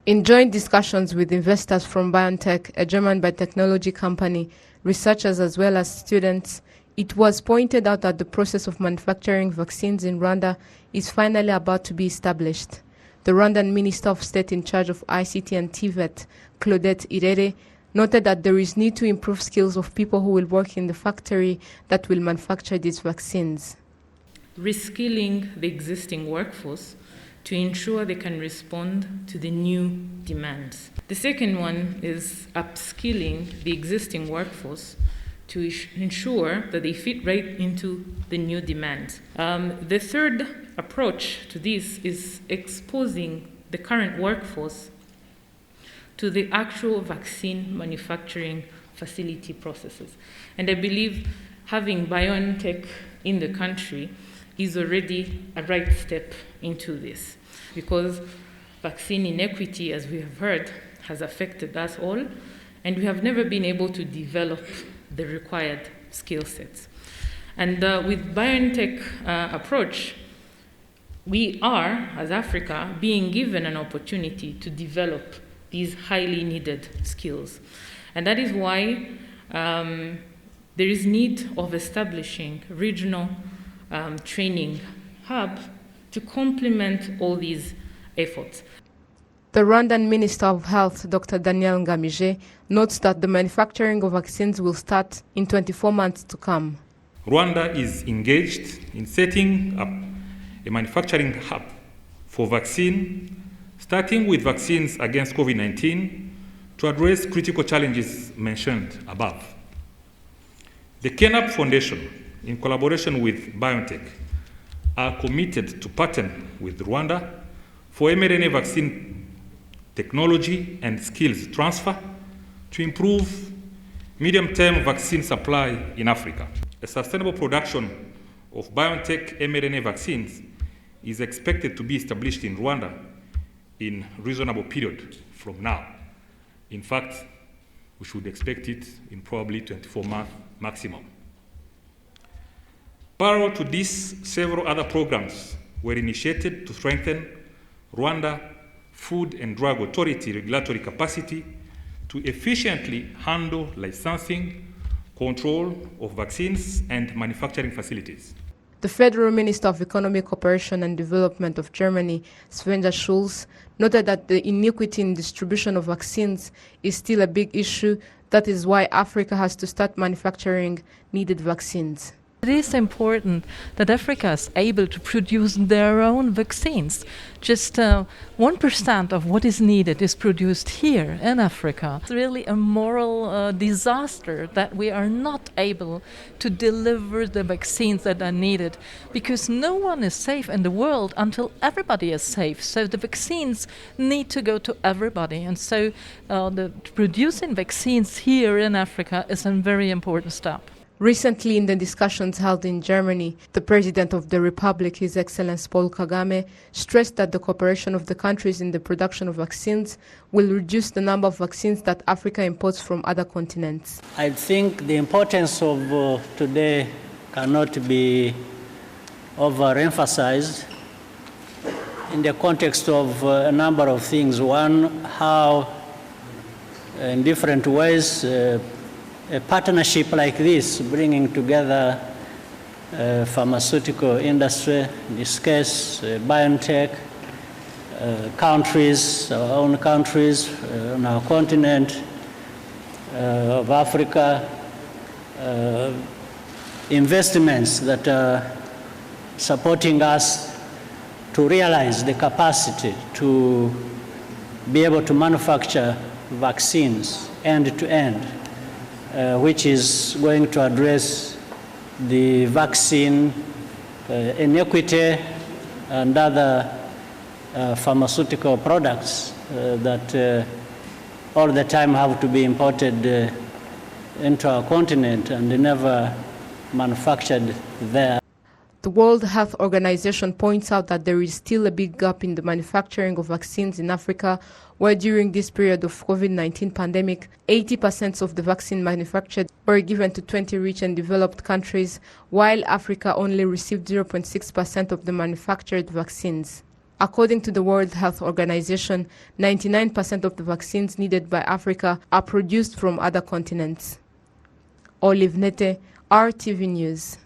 In joint discussions with investors from BioNTech, a German biotechnology company, researchers as well as students, it was pointed out that the process of manufacturing vaccines in Rwanda is finally about to be established. The Rwandan Minister of State in charge of ICT and TVET, Claudette Irere, noted that there is need to improve skills of people who will work in the factory that will manufacture these vaccines. Reskilling the existing workforce to ensure they can respond to the new demands. The second one is upskilling the existing workforce to ensure that they fit right into the new demands. The third approach to this is exposing the current workforce to the actual vaccine manufacturing facility processes. And I believe having BioNTech in the country is already a right step into this, because vaccine inequity, as we have heard, has affected us all, and we have never been able to develop the required skill sets. And with BioNTech approach, we are, as Africa, being given an opportunity to develop these highly needed skills. And that is why there is need of establishing regional training hub to complement all these efforts. The Rwandan Minister of Health, Dr. Daniel Ngamije, notes that the manufacturing of vaccines will start in 24 months to come. Rwanda is engaged in setting up a manufacturing hub for vaccine, starting with vaccines against COVID-19 to address critical challenges mentioned above. The KENAP Foundation, in collaboration with BioNTech, are committed to partner with Rwanda for mRNA vaccine technology and skills transfer to improve medium-term vaccine supply in Africa. A sustainable production of BioNTech mRNA vaccines is expected to be established in Rwanda in a reasonable period from now. In fact, we should expect it in probably 24 months maximum. Parallel to this, several other programs were initiated to strengthen Rwanda Food and Drug Authority regulatory capacity to efficiently handle licensing, control of vaccines, and manufacturing facilities. The Federal Minister of Economic Cooperation and Development of Germany, Svenja Schulz, noted that the inequity in distribution of vaccines is still a big issue. That is why Africa has to start manufacturing needed vaccines. It is important that Africa is able to produce their own vaccines. Just 1% of what is needed is produced here in Africa. It's really a moral disaster that we are not able to deliver the vaccines that are needed, because no one is safe in the world until everybody is safe. So the vaccines need to go to everybody. And so producing vaccines here in Africa is a very important step. Recently, in the discussions held in Germany, the President of the Republic, His Excellency Paul Kagame, stressed that the cooperation of the countries in the production of vaccines will reduce the number of vaccines that Africa imports from other continents. I think the importance of today cannot be overemphasized in the context of a number of things. One, how in different ways a partnership like this, bringing together pharmaceutical industry, in this case BioNTech, countries, our own countries on our continent of Africa, investments that are supporting us to realize the capacity to be able to manufacture vaccines end to end, which is going to address the vaccine inequity and other pharmaceutical products that all the time have to be imported into our continent and never manufactured there. The World Health Organization points out that there is still a big gap in the manufacturing of vaccines in Africa, where during this period of COVID-19 pandemic, 80% of the vaccine manufactured were given to 20 rich and developed countries, while Africa only received 0.6% of the manufactured vaccines. According to the World Health Organization, 99% of the vaccines needed by Africa are produced from other continents. Olive Ntete, RTV News.